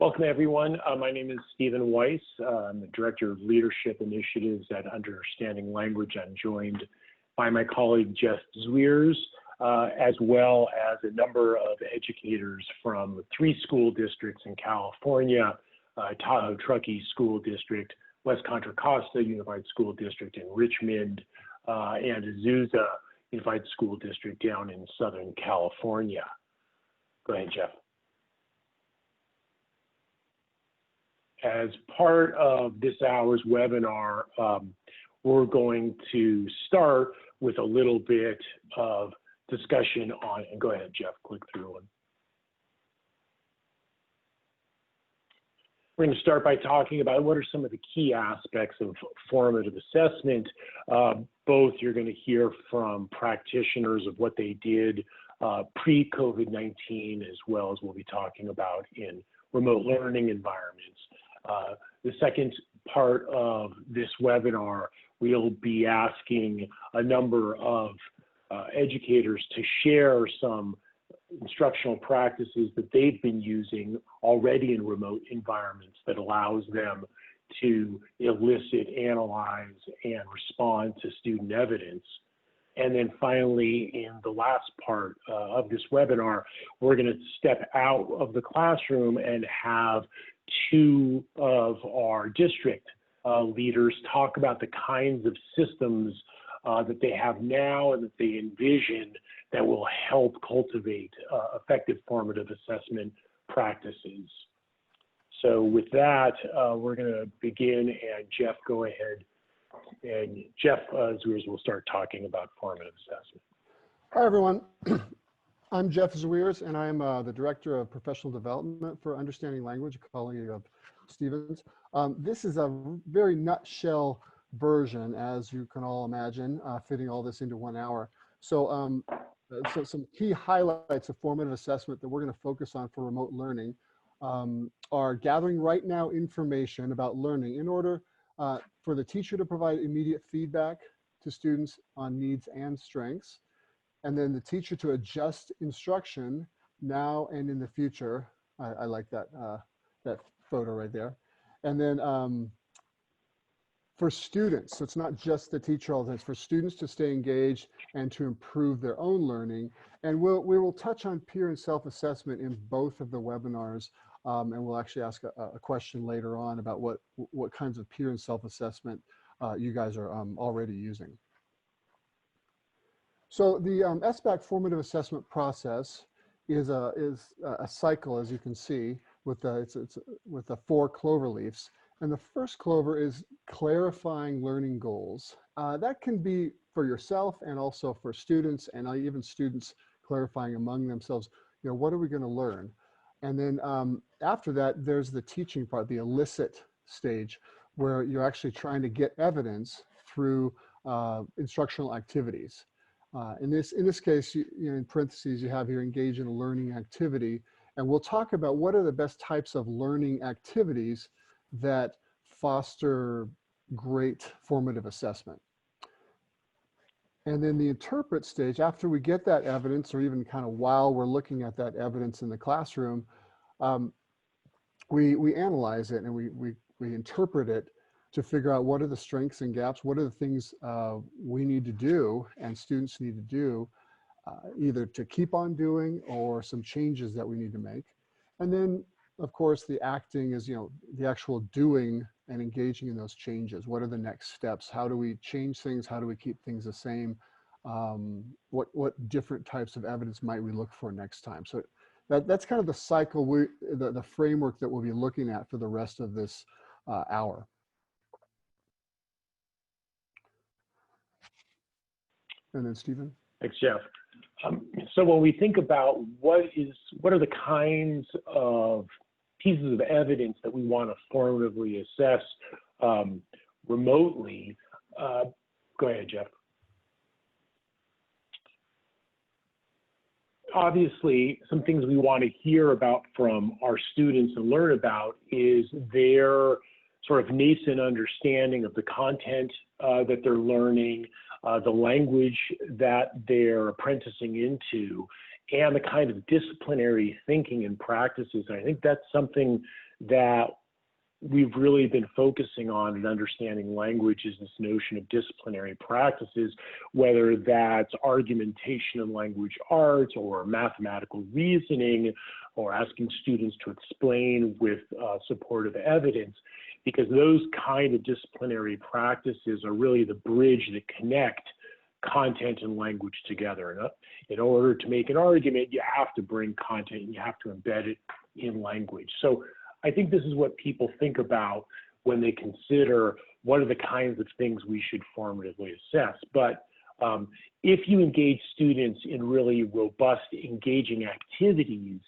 Welcome, everyone. My name is Stephen Weiss. I'm the Director of Leadership Initiatives at Understanding Language. I'm joined by my colleague, Jeff Zwiers, as well as a number of educators from 3 school districts in California, Tahoe Truckee School District, West Contra Costa Unified School District in Richmond, and Azusa Unified School District down in Southern California. Go ahead, Jeff. As part of this hour's webinar, we're going to start with a little bit of discussion on, and go ahead, Jeff, click through one. We're going to start by talking about what are some of the key aspects of formative assessment. Both you're going to hear from practitioners of what they did pre-COVID-19, as well as we'll be talking about in remote learning environments. The second part of this webinar, we'll be asking a number of educators to share some instructional practices that they've been using already in remote environments that allows them to elicit, analyze, and respond to student evidence. And then finally, in the last part of this webinar, we're going to step out of the classroom and have 2 of our district leaders talk about the kinds of systems that they have now and that they envision that will help cultivate effective formative assessment practices. So with that, we're going to begin, and Jeff, go ahead. And Jeff Zwiers will start talking about formative assessment. Hi, everyone. I'm Jeff Zwiers, and I'm the Director of Professional Development for Understanding Language, a colleague of Stephen's. This is a very nutshell version, as you can all imagine, fitting all this into 1 hour. So, so some key highlights of formative assessment that we're going to focus on for remote learning are gathering right now information about learning in order for the teacher to provide immediate feedback to students on needs and strengths, and then the teacher to adjust instruction now and in the future. I like that, that photo right there. And then for students, so it's not just the teacher all the time, it's for students to stay engaged and to improve their own learning. And we will touch on peer and self-assessment in both of the webinars. And we'll actually ask a question later on about what kinds of peer and self-assessment you guys are already using. So the SBAC formative assessment process is a cycle, as you can see, with the 4 clover leaves. And the first clover is clarifying learning goals. That can be for yourself and also for students, and even students clarifying among themselves, what are we going to learn? And then after that, there's the teaching part, the elicit stage, where you're actually trying to get evidence through instructional activities. In this case, in parentheses, you have here engage in a learning activity. And we'll talk about what are the best types of learning activities that foster great formative assessment. And then the interpret stage, after we get that evidence, or even kind of while we're looking at that evidence in the classroom, we analyze it and we interpret it to figure out what are the strengths and gaps, what are the things we need to do and students need to do, either to keep on doing or some changes that we need to make. And then, of course, the acting is, the actual doing and engaging in those changes. What are the next steps? How do we change things? How do we keep things the same? What different types of evidence might we look for next time? So that's kind of the cycle, the framework that we'll be looking at for the rest of this hour. And then Stephen. Thanks, Jeff. So when we think about what are the kinds of pieces of evidence that we want to formatively assess remotely, go ahead, Jeff. Obviously, some things we want to hear about from our students and learn about is their sort of nascent understanding of the content that they're learning, the language that they're apprenticing into, and the kind of disciplinary thinking and practices. And I think that's something that we've really been focusing on and understanding language is this notion of disciplinary practices, whether that's argumentation and language arts or mathematical reasoning or asking students to explain with supportive evidence, because those kind of disciplinary practices are really the bridge that connect content and language together. In order to make an argument, you have to bring content and you have to embed it in language. So I think this is what people think about when they consider what are the kinds of things we should formatively assess. But if you engage students in really robust, engaging activities,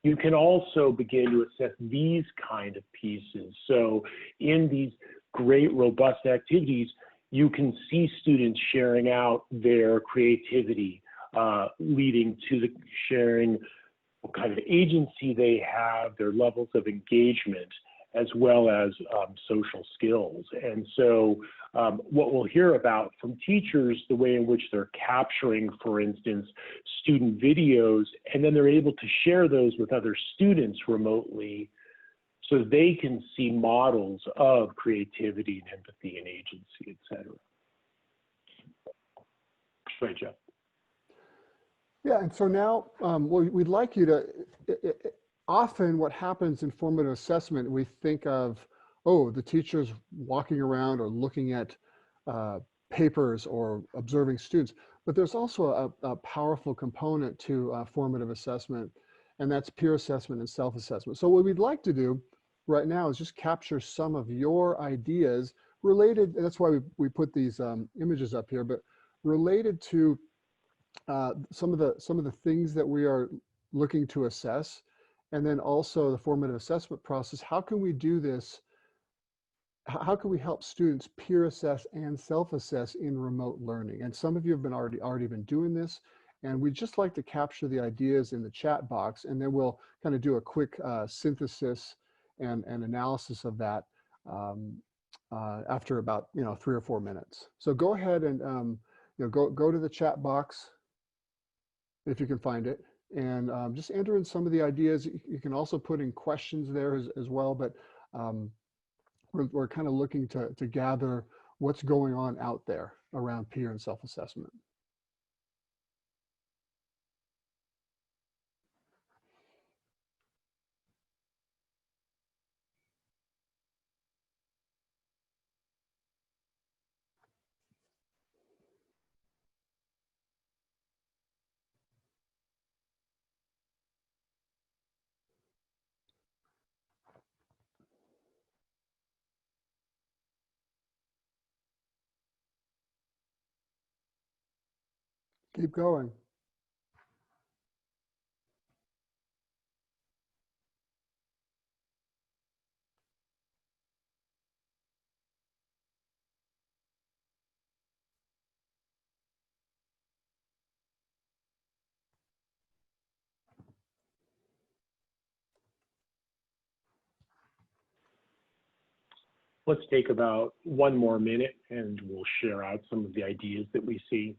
you can also begin to assess these kind of pieces. So in these great, robust activities, you can see students sharing out their creativity, leading to the sharing what kind of agency they have, their levels of engagement, as well as social skills. And so what we'll hear about from teachers, the way in which they're capturing, for instance, student videos, and then they're able to share those with other students remotely so they can see models of creativity and empathy and agency, et cetera. Right, Jeff. Yeah, and so now we'd like you to, often what happens in formative assessment, we think of, oh, the teacher's walking around or looking at papers or observing students, but there's also a powerful component to formative assessment, and that's peer assessment and self-assessment. So what we'd like to do right now is just capture some of your ideas related, and that's why we put these images up here, but related to some of the things that we are looking to assess, and then also the formative assessment process. How can we do this? How can we help students peer assess and self-assess in remote learning? And some of you have been already been doing this, and we'd just like to capture the ideas in the chat box, and then we'll kind of do a quick synthesis and analysis of that after about 3 or 4 minutes. So go ahead and go to the chat box if you can find it, and just enter in some of the ideas. You can also put in questions there as well, but we're kind of looking to gather what's going on out there around peer and self-assessment. Keep going. Let's take about 1 more minute and we'll share out some of the ideas that we see.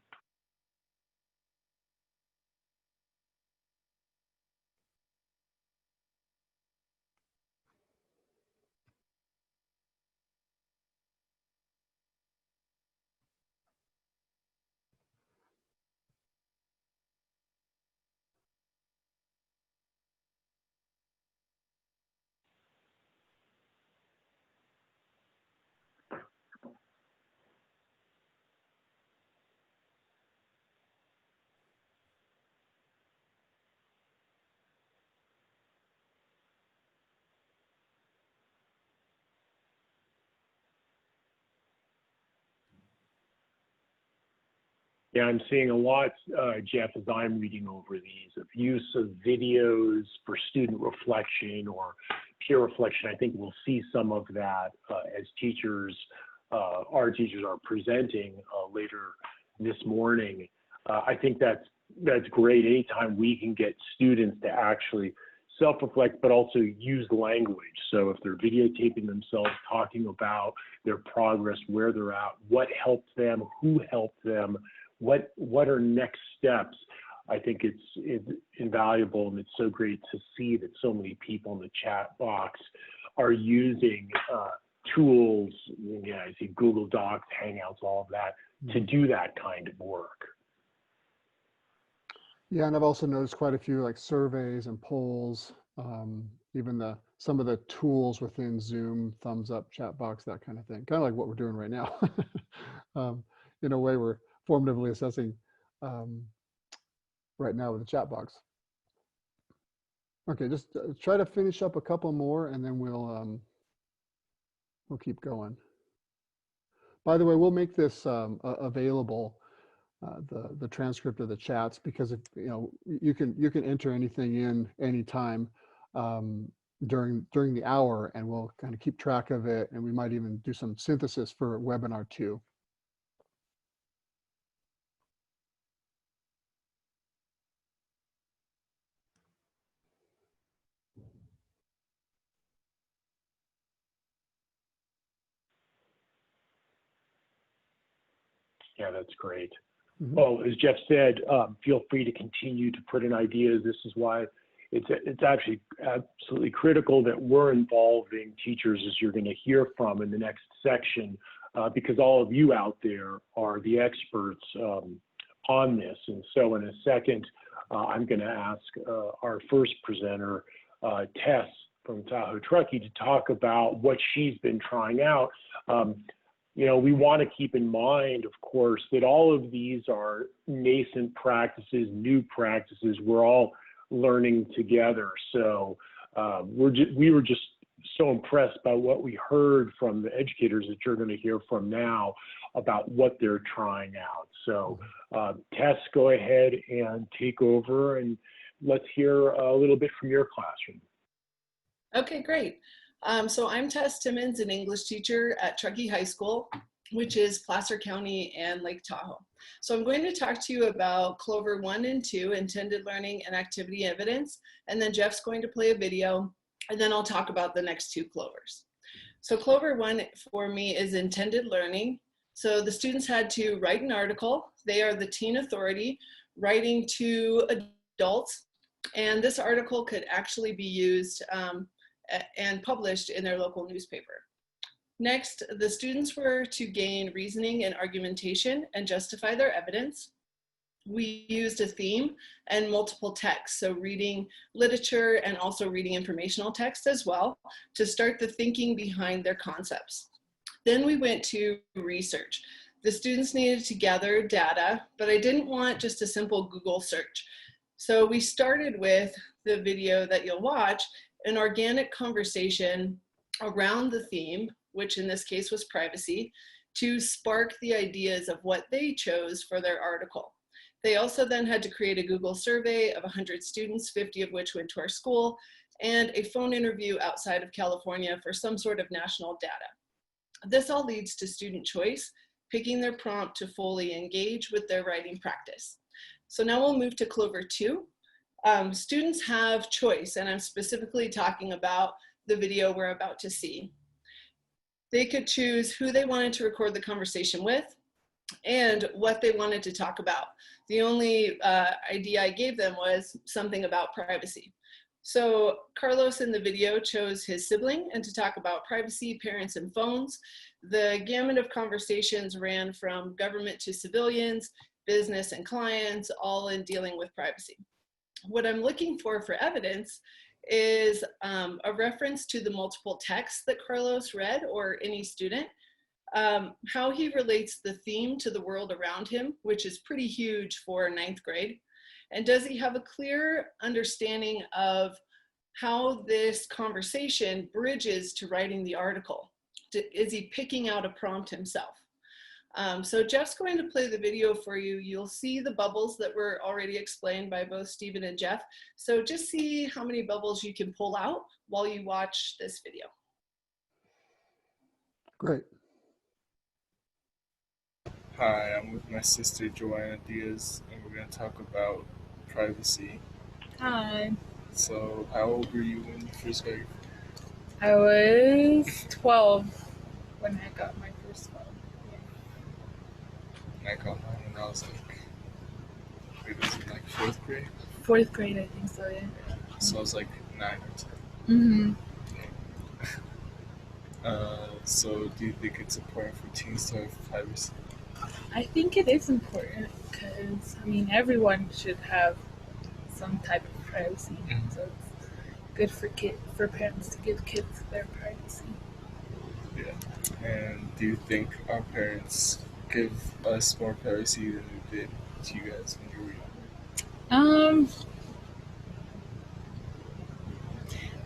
Yeah, I'm seeing a lot, Jeff, as I'm reading over these, of use of videos for student reflection or peer reflection. I think we'll see some of that as teachers, our teachers are presenting later this morning. I think that's great. Anytime we can get students to actually self-reflect, but also use language. So if they're videotaping themselves, talking about their progress, where they're at, what helped them, who helped them, what are next steps? I think it's invaluable, and it's so great to see that so many people in the chat box are using tools, I see Google Docs, Hangouts, all of that, to do that kind of work. Yeah, and I've also noticed quite a few like surveys and polls, even some of the tools within Zoom, thumbs up, chat box, that kind of thing, kind of like what we're doing right now. In a way, we're formatively assessing right now with the chat box. Okay, just try to finish up a couple more, and then we'll keep going. By the way, we'll make this available, the transcript of the chats, because if you can enter anything in anytime during the hour, and we'll kind of keep track of it, and we might even do some synthesis for webinar 2. Yeah, that's great. Mm-hmm. Well, as Jeff said, feel free to continue to put in ideas. This is why it's actually absolutely critical that we're involving teachers, as you're going to hear from in the next section, because all of you out there are the experts on this. And so in a second, I'm going to ask our first presenter, Tess from Tahoe Truckee, to talk about what she's been trying out. We want to keep in mind, of course, that all of these are nascent practices, new practices. We're all learning together. So we were just so impressed by what we heard from the educators that you're going to hear from now about what they're trying out. So Tess, go ahead and take over, and let's hear a little bit from your classroom. Okay, great. So I'm Tess Timmons, an English teacher at Truckee High School, which is Placer County and Lake Tahoe. So I'm going to talk to you about Clover 1 and 2, intended learning and activity evidence, and then Jeff's going to play a video, and then I'll talk about the next 2 Clovers. So Clover 1 for me is intended learning. So the students had to write an article. They are the teen authority writing to adults, and this article could actually be used and published in their local newspaper. Next, the students were to gain reasoning and argumentation and justify their evidence. We used a theme and multiple texts, so reading literature and also reading informational text as well, to start the thinking behind their concepts. Then we went to research. The students needed to gather data, but I didn't want just a simple Google search. So we started with the video that you'll watch, an organic conversation around the theme, which in this case was privacy, to spark the ideas of what they chose for their article. They also then had to create a Google survey of 100 students, 50 of which went to our school, and a phone interview outside of California for some sort of national data. This all leads to student choice, picking their prompt to fully engage with their writing practice. So now we'll move to Clover 2. Students have choice, and I'm specifically talking about the video we're about to see. They could choose who they wanted to record the conversation with and what they wanted to talk about. The only idea I gave them was something about privacy. So Carlos in the video chose his sibling and to talk about privacy, parents, and phones. The gamut of conversations ran from government to civilians, business and clients, all in dealing with privacy. What I'm looking for evidence is a reference to the multiple texts that Carlos read, or any student, how he relates the theme to the world around him, which is pretty huge for 9th grade. And does he have a clear understanding of how this conversation bridges to writing the article? Is he picking out a prompt himself? So Jeff's going to play the video for you. You'll see the bubbles that were already explained by both Stephen and Jeff. So just see how many bubbles you can pull out while you watch this video. Great. Hi, I'm with my sister Joanna Diaz, and we're going to talk about privacy. Hi. So, how old were you when you first got your phone? I was 12 when I got my first phone. And I got mine when I was like grade? Was it like fourth grade? Fourth grade, I think so, yeah. So I was like 9 or 10. So do you think it's important for teens to have privacy? I think it is important because, I mean, everyone should have some type of privacy. So it's good for parents to give kids their privacy. Yeah. And do you think our parents give us more privacy than they did to you guys when you were young?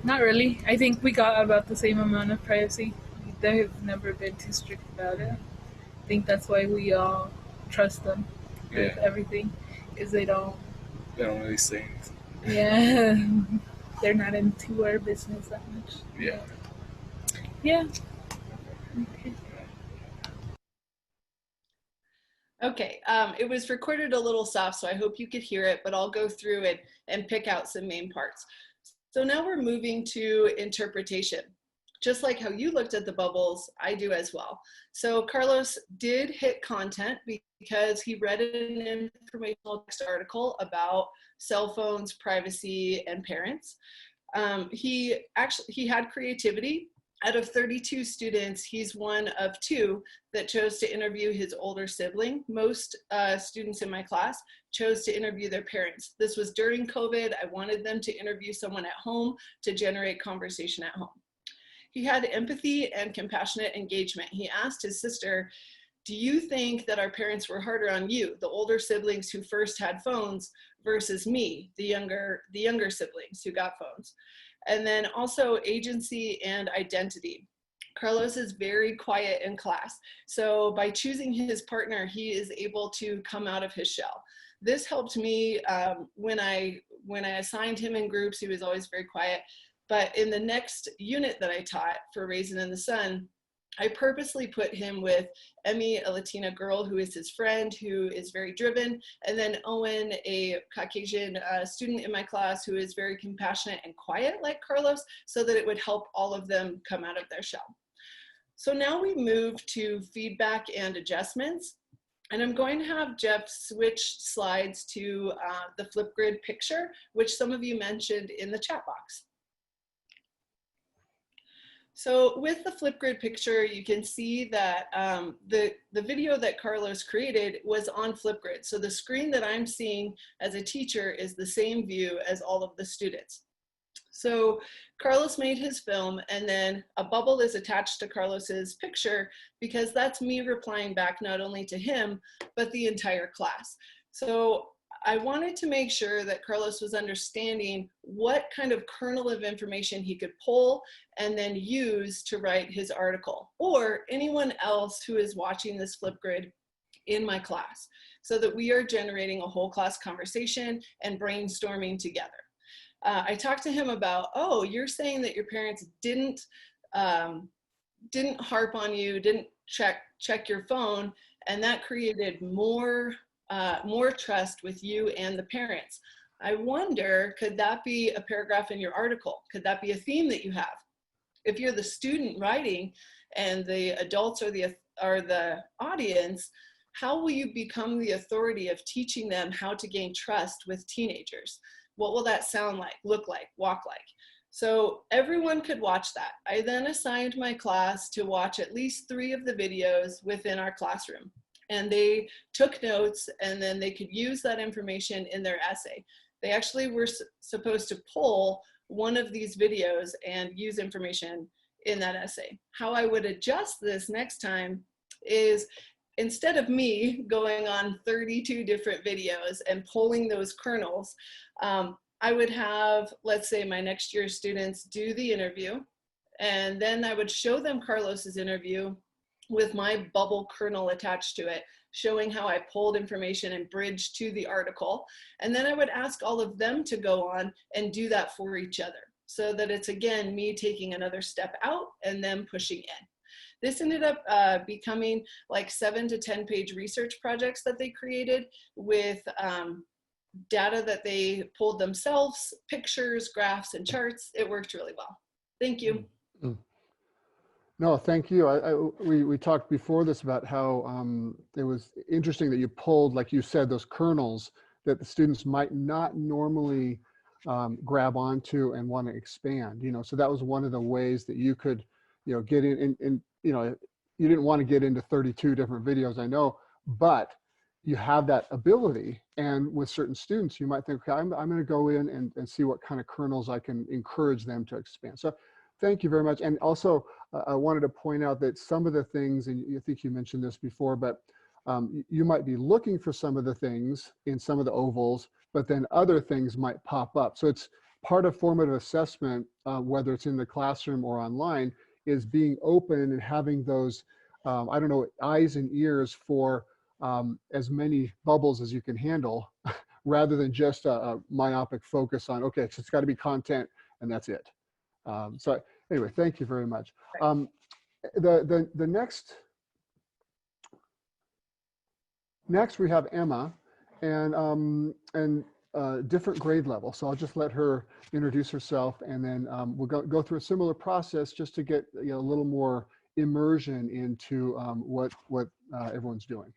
Not really. I think we got about the same amount of privacy. They've never been too strict about it. I think that's why we all trust them with everything, because they don't really say anything. Yeah, they're not into our business that much. Yeah. Yeah. Okay. Okay, it was recorded a little soft, so I hope you could hear it, but I'll go through it and pick out some main parts. So now we're moving to interpretation. Just like how you looked at the bubbles, I do as well. So Carlos did hit content because he read an informational text article about cell phones, privacy, and parents. He had creativity. Out of 32 students, he's one of 2 that chose to interview his older sibling. Most students in my class chose to interview their parents. This was during COVID. I wanted them to interview someone at home to generate conversation at home. He had empathy and compassionate engagement. He asked his sister, do you think that our parents were harder on you, the older siblings who first had phones, versus me, the younger siblings who got phones? And then also agency and identity. Carlos is very quiet in class. So by choosing his partner, he is able to come out of his shell. This helped me when I assigned him in groups. He was always very quiet. But in the next unit that I taught for Raisin in the Sun, I purposely put him with Emmy, a Latina girl who is his friend, who is very driven, and then Owen, a Caucasian student in my class who is very compassionate and quiet like Carlos, so that it would help all of them come out of their shell. So now we move to feedback and adjustments. And I'm going to have Jeff switch slides to the Flipgrid picture, which some of you mentioned in the chat box. So with the Flipgrid picture, you can see that the video that Carlos created was on Flipgrid. So the screen that I'm seeing as a teacher is the same view as all of the students. So Carlos made his film, and then a bubble is attached to Carlos's picture because that's me replying back not only to him, but the entire class. So I wanted to make sure that Carlos was understanding what kind of kernel of information he could pull and then use to write his article, or anyone else who is watching this Flipgrid in my class, so that we are generating a whole class conversation and brainstorming together. I talked to him about, oh, you're saying that your parents didn't harp on you, didn't check your phone, and that created more trust with you and the parents. I wonder, could that be a paragraph in your article? Could that be a theme that you have? If you're the student writing and the adults are the audience, how will you become the authority of teaching them how to gain trust with teenagers? What will that sound like, look like, walk like? So everyone could watch that. I then assigned my class to watch at least 3 of the videos within our classroom. And they took notes, and then they could use that information in their essay. They actually were supposed to pull one of these videos and use information in that essay. How I would adjust this next time is, instead of me going on 32 different videos and pulling those kernels, I would have, let's say, my next year students do the interview, and then I would show them Carlos's interview with my bubble kernel attached to it, showing how I pulled information and bridged to the article. And then I would ask all of them to go on and do that for each other, so that it's, again, me taking another step out and them pushing in. This ended up becoming like 7 to 10 page research projects that they created with data that they pulled themselves, pictures, graphs, and charts. It worked really well. Thank you. Mm-hmm. No, thank you. We talked before this about how it was interesting that you pulled, like you said, those kernels that the students might not normally grab onto and want to expand, you know. So that was one of the ways that you could, you know, get in, and you know, you didn't want to get into 32 different videos, I know, but you have that ability. And with certain students, you might think, okay, I'm going to go in and see what kind of kernels I can encourage them to expand. So thank you very much. And also, I wanted to point out that some of the things, and I think you mentioned this before, but you might be looking for some of the things in some of the ovals, but then other things might pop up. So it's part of formative assessment, whether it's in the classroom or online, is being open and having those, I don't know, eyes and ears for as many bubbles as you can handle, rather than just a myopic focus on, okay, so it's got to be content and that's it. So anyway, thank you very much. The next we have Emma, and different grade level. So I'll just let her introduce herself, and then we'll go through a similar process just to get, you know, a little more immersion into what everyone's doing.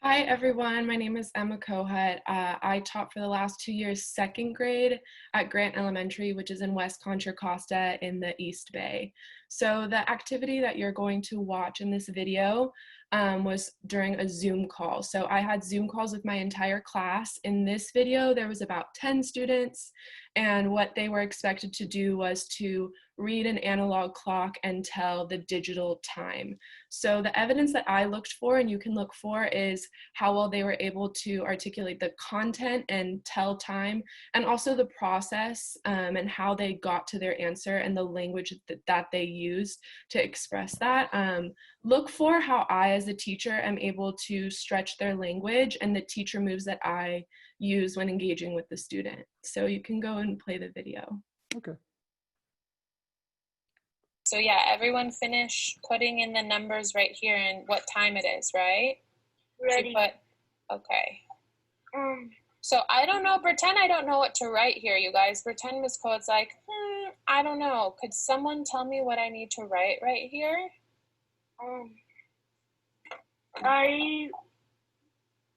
Hi everyone, my name is Emma Kohut. I taught for the last 2 years second grade at Grant Elementary, which is in West Contra Costa in the East Bay. So the activity that you're going to watch in this video was during a Zoom call. So I had Zoom calls with my entire class. In this video, there was about 10 students, and what they were expected to do was to read an analog clock and tell the digital time. So the evidence that I looked for, and you can look for, is how well they were able to articulate the content and tell time, and also the process and how they got to their answer and the language that they used to express that. Look for how I, as a teacher, am able to stretch their language and the teacher moves that I use when engaging with the student. So you can go and play the video. Okay. So yeah, everyone finish putting in the numbers right here and what time it is, right? Ready. Okay. So I don't know, pretend I don't know what to write here, you guys. Pretend Miss Coates like, I don't know. Could someone tell me what I need to write right here?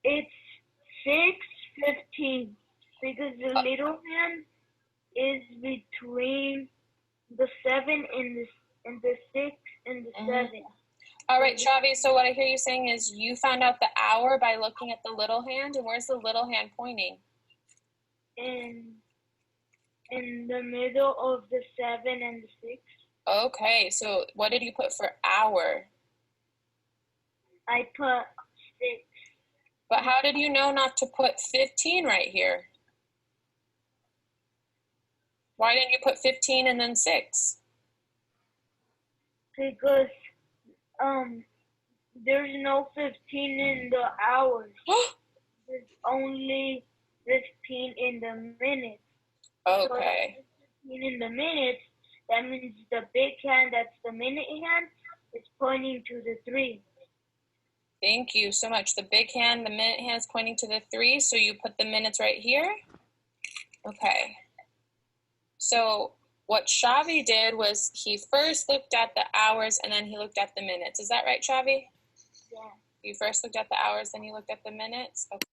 It's 6:15 because the little hand is between the 7 and the 6 and the 7. All right, Shavi, so what I hear you saying is you found out the hour by looking at the little hand, and where's the little hand pointing? In the middle of the 7 and the 6. Okay, so what did you put for hour? I put 6. But how did you know not to put 15 right here? Why didn't you put 15 and then 6? Because there's no 15 in the hours. There's only 15 in the minutes. Okay. So 15 in the minutes, that means the big hand, that's the minute hand, is pointing to the 3. Thank you so much. The big hand, the minute hand is pointing to the 3, so you put the minutes right here? Okay. So what Shavi did was he first looked at the hours and then he looked at the minutes. Is that right, Shavi? Yeah. You first looked at the hours, then you looked at the minutes? Okay.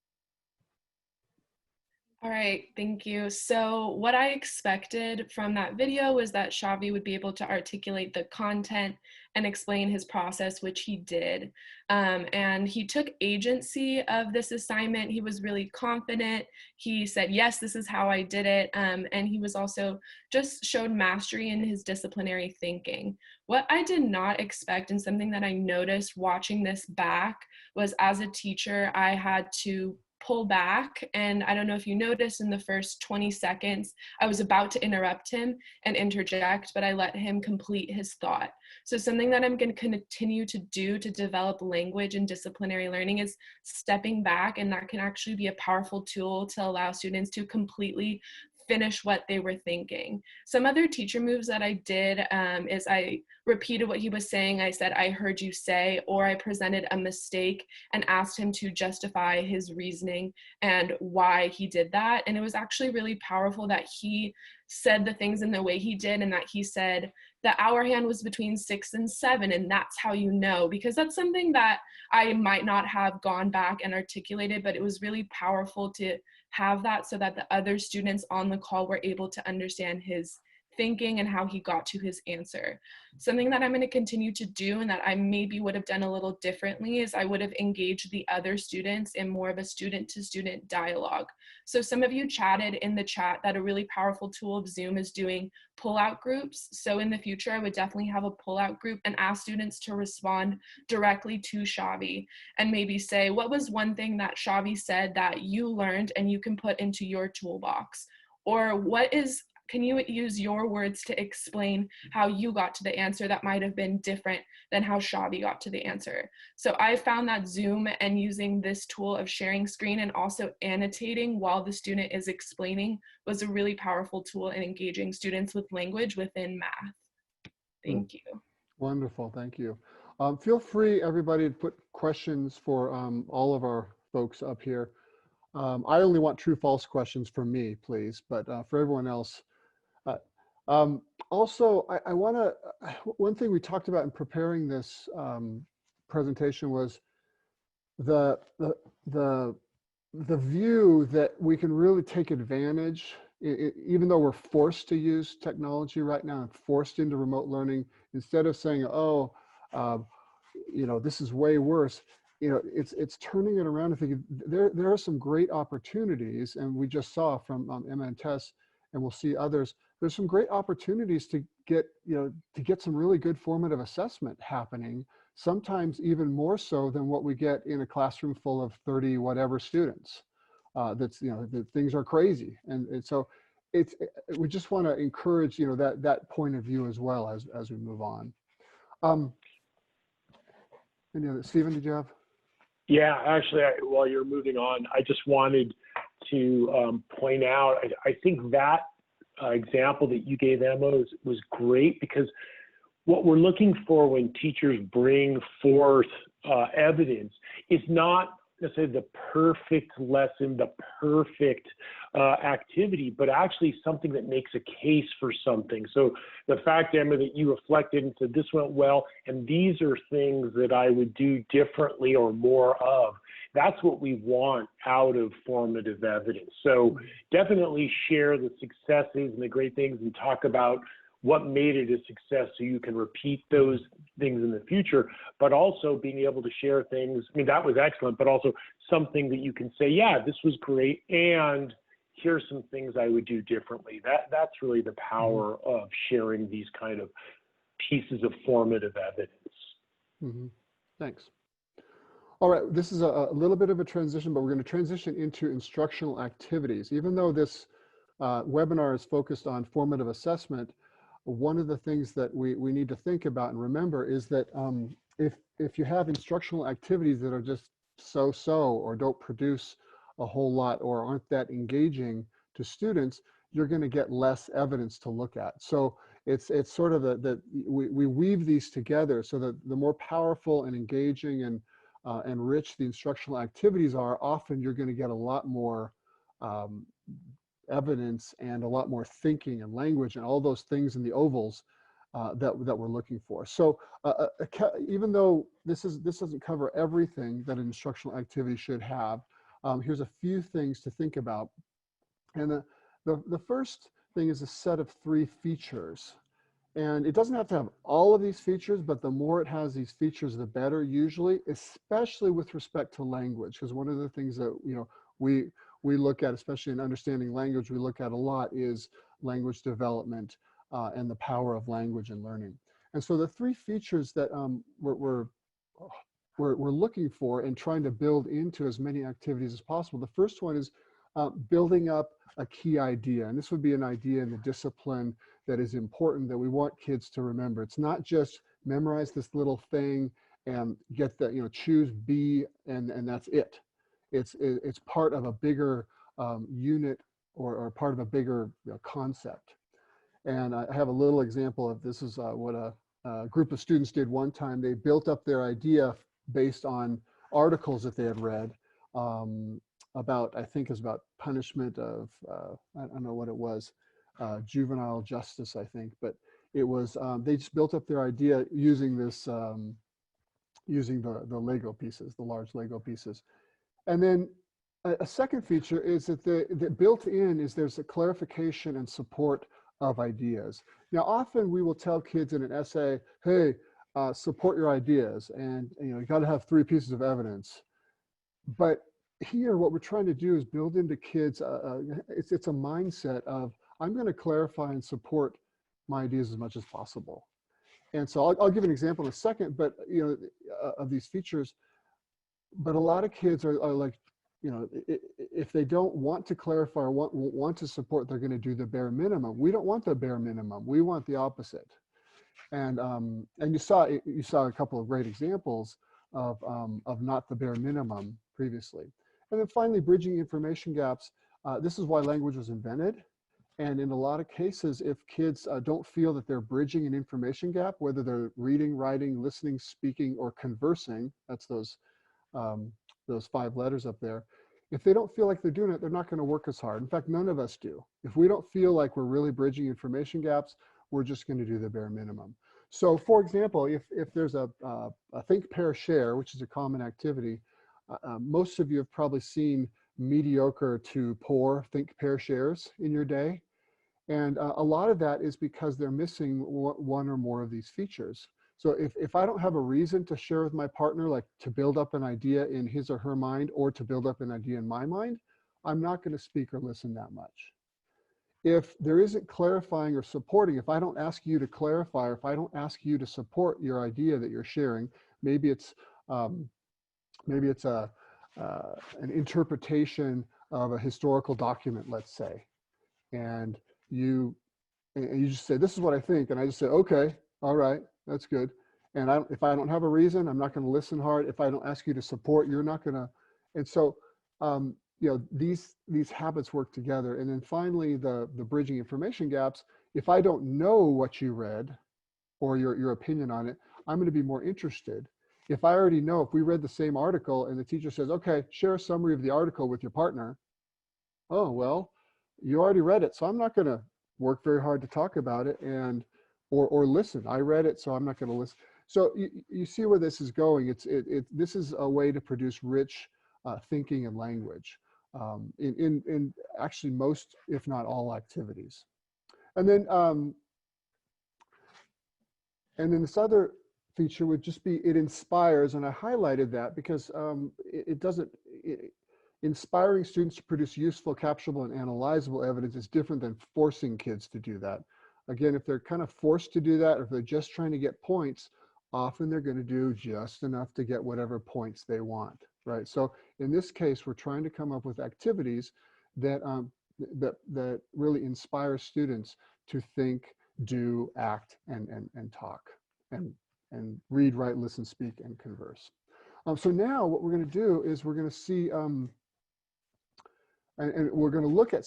All right, thank you. So what I expected from that video was that Shavi would be able to articulate the content and explain his process, which he did. And he took agency of this assignment. He was really confident. He said, yes, this is how I did it. And he was also just showed mastery in his disciplinary thinking. What I did not expect, and something that I noticed watching this back, was as a teacher, I had to pull back, and I don't know if you noticed in the first 20 seconds I was about to interrupt him and interject, but I let him complete his thought. So something that I'm going to continue to do to develop language and disciplinary learning is stepping back, and that can actually be a powerful tool to allow students to completely finish what they were thinking. Some other teacher moves that I did is I repeated what he was saying. I said, I heard you say, or I presented a mistake and asked him to justify his reasoning and why he did that. And it was actually really powerful that he said the things in the way he did, and that he said the hour hand was between 6 and 7, and that's how you know, because that's something that I might not have gone back and articulated, but it was really powerful to have that so that the other students on the call were able to understand his thinking and how he got to his answer. Something that I'm going to continue to do and that I maybe would have done a little differently is I would have engaged the other students in more of a student-to-student dialogue. So some of you chatted in the chat that a really powerful tool of Zoom is doing pull-out groups. So in the future, I would definitely have a pull-out group and ask students to respond directly to Xavi and maybe say, what was one thing that Xavi said that you learned and you can put into your toolbox? Or can you use your words to explain how you got to the answer that might have been different than how Xavi got to the answer? So I found that Zoom and using this tool of sharing screen and also annotating while the student is explaining was a really powerful tool in engaging students with language within math. Thank you. Wonderful, thank you. Feel free, everybody, to put questions for all of our folks up here. I only want true-false questions from me, please, but for everyone else. Also, I want to, one thing we talked about in preparing this presentation was the view that we can really take advantage, even though we're forced to use technology right now and forced into remote learning, instead of saying, oh, this is way worse. It's turning it around and thinking there are some great opportunities, and we just saw from Emma and Tess, and we'll see others. There's some great opportunities to get some really good formative assessment happening, sometimes even more so than what we get in a classroom full of 30 whatever students. The things are crazy, and so we just want to encourage that point of view as well as we move on. Stephen, did you have? Yeah, actually, while you're moving on, I just wanted to point out, I think that example that you gave, Emma, was great, because what we're looking for when teachers bring forth evidence is not necessarily the perfect lesson, the perfect activity, but actually something that makes a case for something. So the fact, Emma, that you reflected and said, this went well, and these are things that I would do differently or more of, that's what we want out of formative evidence. So definitely share the successes and the great things and talk about what made it a success so you can repeat those things in the future, but also being able to share things. I mean, that was excellent, but also something that you can say, yeah, this was great, and here's some things I would do differently. That's really the power of sharing these kind of pieces of formative evidence. Mm-hmm. Thanks. All right, this is a little bit of a transition, but we're going to transition into instructional activities. Even though this webinar is focused on formative assessment, one of the things that we need to think about and remember is that if you have instructional activities that are just so-so or don't produce a whole lot or aren't that engaging to students, you're going to get less evidence to look at. So it's sort of we weave these together so that the more powerful and engaging and rich the instructional activities are, often you're going to get a lot more evidence and a lot more thinking and language and all those things in the ovals that we're looking for. So even though this doesn't cover everything that an instructional activity should have, here's a few things to think about. And the first thing is a set of 3 features. And it doesn't have to have all of these features, but the more it has these features, the better usually, especially with respect to language. Because one of the things that we look at, especially in understanding language, we look at a lot is language development and the power of language and learning. And so the 3 features that we're looking for and trying to build into as many activities as possible. The first one is building up a key idea. And this would be an idea in the discipline that is important that we want kids to remember. It's not just memorize this little thing and get the, choose B and that's it. It's part of a bigger unit or part of a bigger concept. And I have a little example of this. Is what a group of students did one time. They built up their idea based on articles that they had read about, I think it was about punishment of, I don't know what it was, juvenile justice, I think. But it was, they just built up their idea using this, using the Lego pieces, the large Lego pieces. And then a second feature is that the built in is there's a clarification and support of ideas. Now, often we will tell kids in an essay, hey, support your ideas, and you got to have 3 pieces of evidence. But here, what we're trying to do is build into kids, it's a mindset of, I'm going to clarify and support my ideas as much as possible. And so I'll give an example in a second, but of these features. But a lot of kids are like, if they don't want to clarify or want to support, they're going to do the bare minimum. We don't want the bare minimum. We want the opposite. And you saw a couple of great examples of not the bare minimum previously. And then finally, bridging information gaps. This is why language was invented. And in a lot of cases, if kids don't feel that they're bridging an information gap, whether they're reading, writing, listening, speaking, or conversing, that's those 5 letters up there. If they don't feel like they're doing it, they're not going to work as hard. In fact, none of us do. If we don't feel like we're really bridging information gaps, we're just going to do the bare minimum. So for example, if there's a think, pair, share, which is a common activity, most of you have probably seen mediocre to poor think, pair, shares in your day. And a lot of that is because they're missing one or more of these features. So if I don't have a reason to share with my partner, like to build up an idea in his or her mind, or to build up an idea in my mind, I'm not going to speak or listen that much. If there isn't clarifying or supporting, if I don't ask you to clarify, or if I don't ask you to support your idea that you're sharing, maybe it's an interpretation of a historical document, let's say, and you just say, this is what I think, and I just say, okay, all right, that's good. And if I don't have a reason, I'm not going to listen hard. If I don't ask you to support, you're not going to. And so, these habits work together. And then finally, the bridging information gaps. If I don't know what you read or your opinion on it, I'm going to be more interested. If I already know, if we read the same article and the teacher says, okay, share a summary of the article with your partner. Oh, well, you already read it, so I'm not going to work very hard to talk about it or listen. I read it, so I'm not going to listen. So you see where this is going. This is a way to produce rich thinking and language in actually most, if not all, activities. And then this other feature would just be, it inspires, and I highlighted that because inspiring students to produce useful, capturable, and analyzable evidence is different than forcing kids to do that. Again, if they're kind of forced to do that, or if they're just trying to get points, often they're going to do just enough to get whatever points they want, right? So in this case, we're trying to come up with activities that really inspire students to think, do, act, and talk, and read, write, listen, speak, and converse. So now what we're going to do is we're going to see, and we're going to look at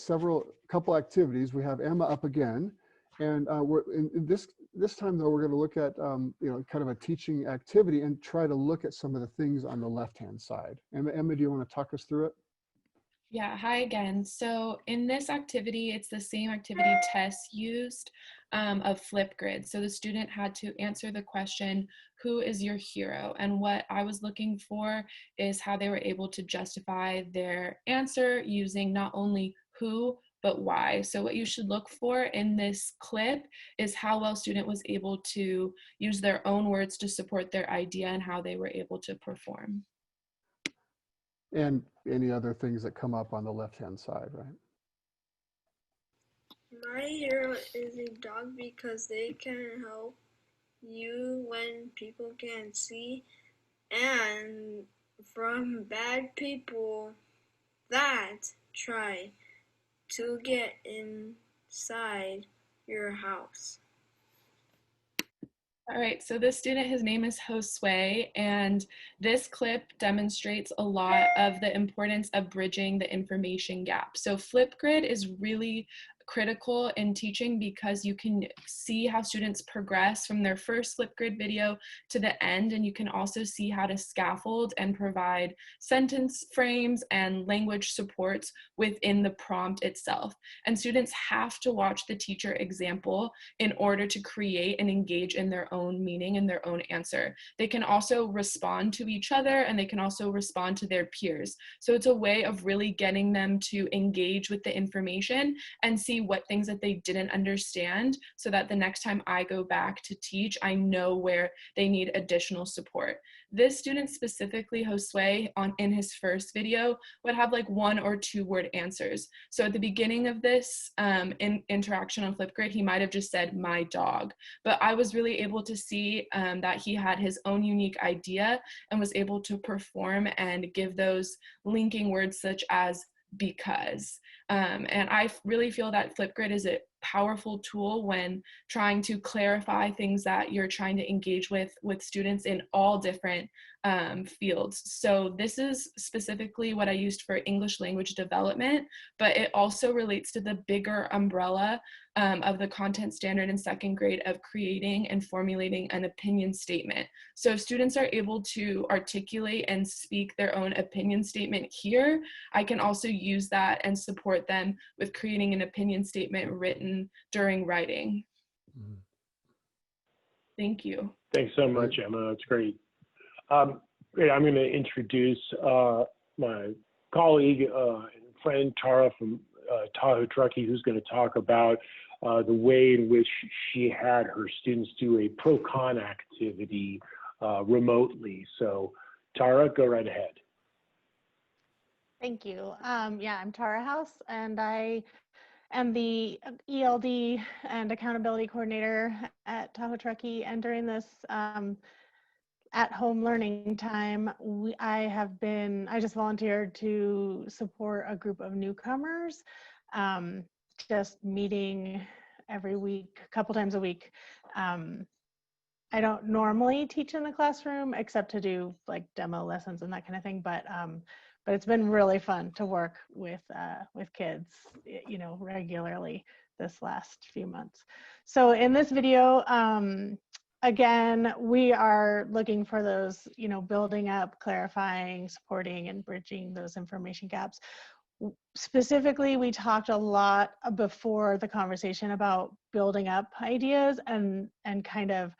couple activities. We have Emma up again, and we're in this time though we're going to look at kind of a teaching activity and try to look at some of the things on the left-hand side. Emma, do you want to talk us through it? Yeah, hi again. So in this activity, it's the same activity Tess used of Flipgrid. So the student had to answer the question, who is your hero? And what I was looking for is how they were able to justify their answer using not only who, but why. So what you should look for in this clip is how well student was able to use their own words to support their idea and how they were able to perform. And any other things that come up on the left-hand side, right? My hero is a dog because they can help you when people can't see, and from bad people that try to get inside your house. All right, so this student, his name is Josue, and this clip demonstrates a lot of the importance of bridging the information gap. So Flipgrid is really critical in teaching because you can see how students progress from their first Flipgrid video to the end, and you can also see how to scaffold and provide sentence frames and language supports within the prompt itself. And students have to watch the teacher example in order to create and engage in their own meaning and their own answer. They can also respond to each other, and they can also respond to their peers. So it's a way of really getting them to engage with the information and see what things that they didn't understand, so that the next time I go back to teach, I know where they need additional support. This student specifically, Josue, in his first video, would have like 1 or 2 word answers. So at the beginning of this interaction on Flipgrid, he might have just said, "my dog." But I was really able to see that he had his own unique idea and was able to perform and give those linking words such as "because." And I really feel that Flipgrid is a powerful tool when trying to clarify things that you're trying to engage with students in all different fields. So this is specifically what I used for English language development, but it also relates to the bigger umbrella of the content standard in 2nd grade of creating and formulating an opinion statement. So if students are able to articulate and speak their own opinion statement here, I can also use that and support them with creating an opinion statement written during writing. Thank you. Thanks so much, Emma. That's great. Great. I'm going to introduce my colleague and friend Tara from Tahoe Truckee, who's going to talk about the way in which she had her students do a pro-con activity remotely. So Tara, go right ahead. Thank you. Yeah, I'm Tara House, and I am the ELD and accountability coordinator at Tahoe Truckee. And during this at-home learning time, I just volunteered to support a group of newcomers, just meeting every week, a couple times a week. I don't normally teach in the classroom except to do like demo lessons and that kind of thing, but it's been really fun to work with kids, you know, regularly this last few months. So in this video, again, we are looking for those, you know, building up, clarifying, supporting, and bridging those information gaps. Specifically, we talked a lot before the conversation about building up ideas and kind of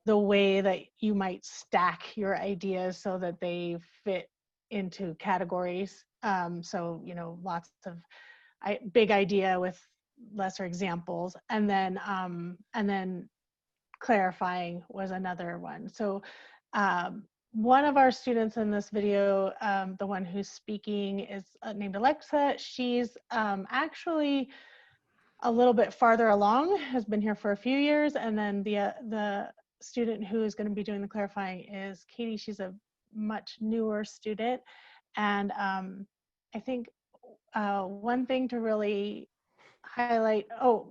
the way that you might stack your ideas so that they fit into categories. So, you know, lots of big idea with lesser examples, and then clarifying was another one. So one of our students in this video, the one who's speaking, is named Alexa. She's actually a little bit farther along, has been here for a few years, and then the student who is going to be doing the clarifying is Katie. She's a much newer student, and I think one thing to really highlight,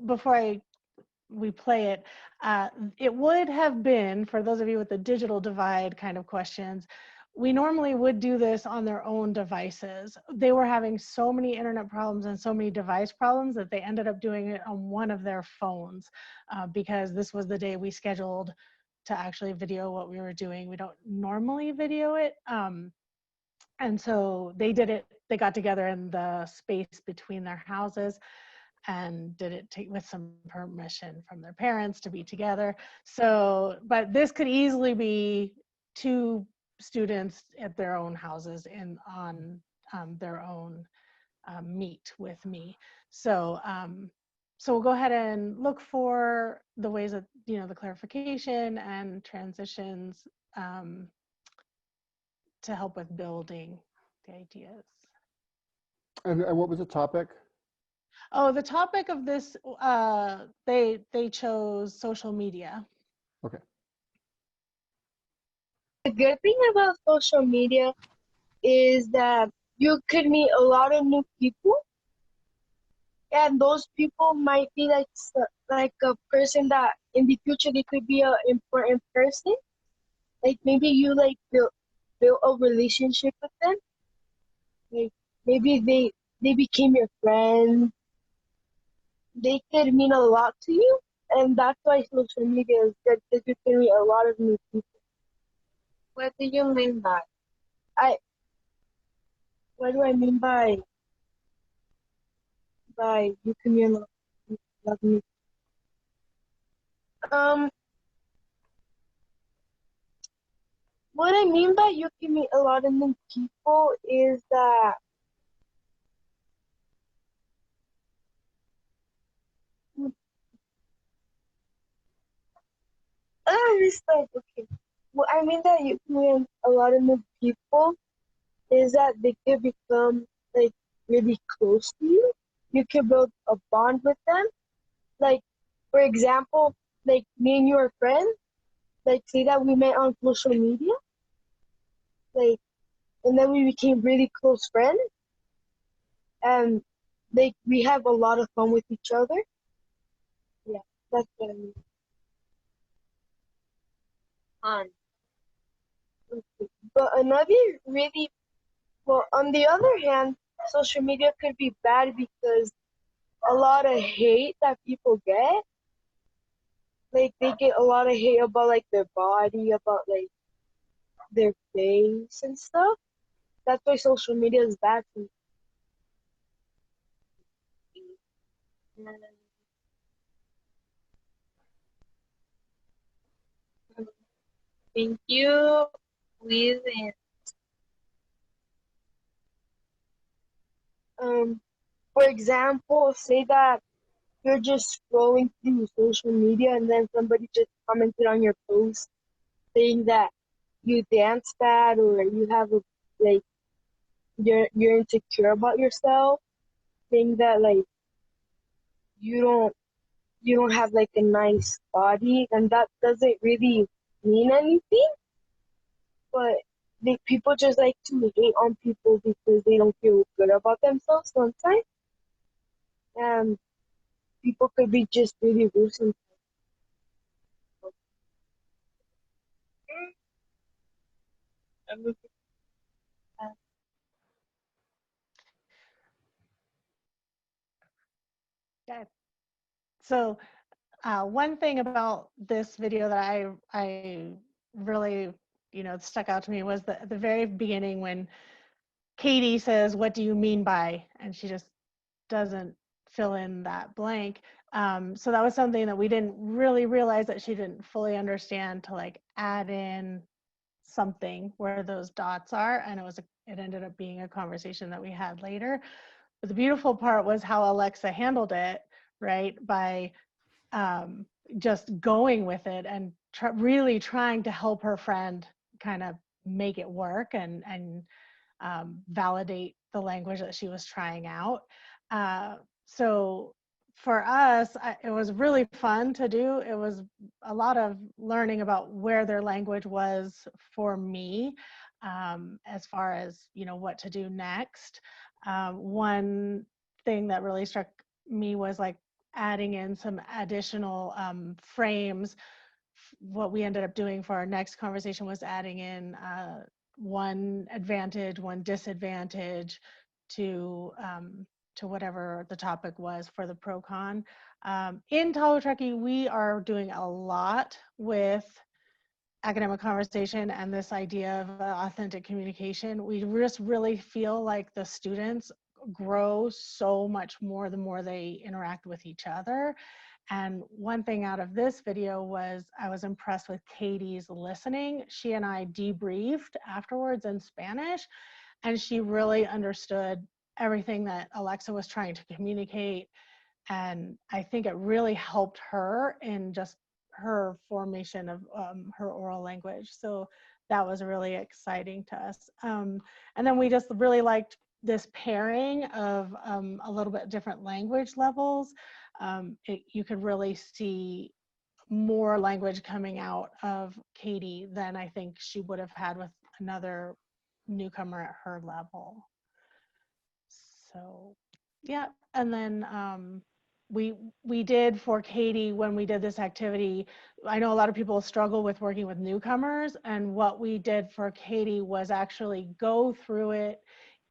before we play it, it would have been, for those of you with the digital divide kind of questions, we normally would do this on their own devices. They were having so many internet problems and so many device problems that they ended up doing it on one of their phones because this was the day we scheduled to actually video what we were doing. We don't normally video it. And so they did it, they got together in the space between their houses and did it with some permission from their parents to be together. So, but this could easily be 2 students at their own houses on their own meet with me. So, so we'll go ahead and look for the ways that, you know, the clarification and transitions to help with building the ideas. And what was the topic? Oh, the topic of this, they chose social media. Okay. The good thing about social media is that you could meet a lot of new people, and those people might be like a person that in the future they could be an important person. Like maybe you like build a relationship with them. Like maybe they became your friend. they could mean a lot to you, and that's why social media is good because you can meet a lot of new people. What do you mean by? I what do I mean by you can meet a lot of new um what I mean by you can meet a lot of new people is that messed up. Okay. What I mean that you can meet a lot of new people is that they could become like really close to you. You can build a bond with them. Like, for example, like me and you are friends. Like, say that we met on social media, like, and then we became really close friends, and like we have a lot of fun with each other. Yeah, that's what I mean. On. Okay. But another really well, on the other hand, social media could be bad because a lot of hate that people get. Like they get a lot of hate about like their body, about like their face and stuff. That's why social media is bad for me. Thank you, please. And For example, say that you're just scrolling through social media and then somebody just commented on your post saying that you dance bad or you have a like you're insecure about yourself, saying that like you don't you don't have like a nice body, and that doesn't really mean anything, but people just like to hate on people because they don't feel good about themselves sometimes, and people could be just really rude sometimes. Okay. So one thing about this video that I really, stuck out to me was the very beginning when Katie says, "What do you mean by?" And she just doesn't fill in that blank. So that was something that we didn't really realize that she didn't fully understand, to like add in something where those dots are. And it ended up being a conversation that we had later. But the beautiful part was how Alexa handled it, right? By just going with it and really trying to help her friend kind of make it work and validate the language that she was trying out. So for us, it was really fun to do. It was a lot of learning about where their language was for me, as far as what to do next. One thing that really struck me was like adding in some additional frames. What we ended up doing for our next conversation was adding in one advantage, one disadvantage to whatever the topic was for the pro-con. In Tahoe Truckee, we are doing a lot with academic conversation and this idea of authentic communication. We just really feel like the students grow so much more the more they interact with each other. And one thing out of this video was I was impressed with Katie's listening. She and I debriefed afterwards in Spanish, and she really understood everything that Alexa was trying to communicate. And I think it really helped her in just her formation of her oral language. So that was really exciting to us. And then we just really liked this pairing of a little bit different language levels. You could really see more language coming out of Katie than I think she would have had with another newcomer at her level. So yeah, and then we did for Katie, when we did this activity, I know a lot of people struggle with working with newcomers, and what we did for Katie was actually go through it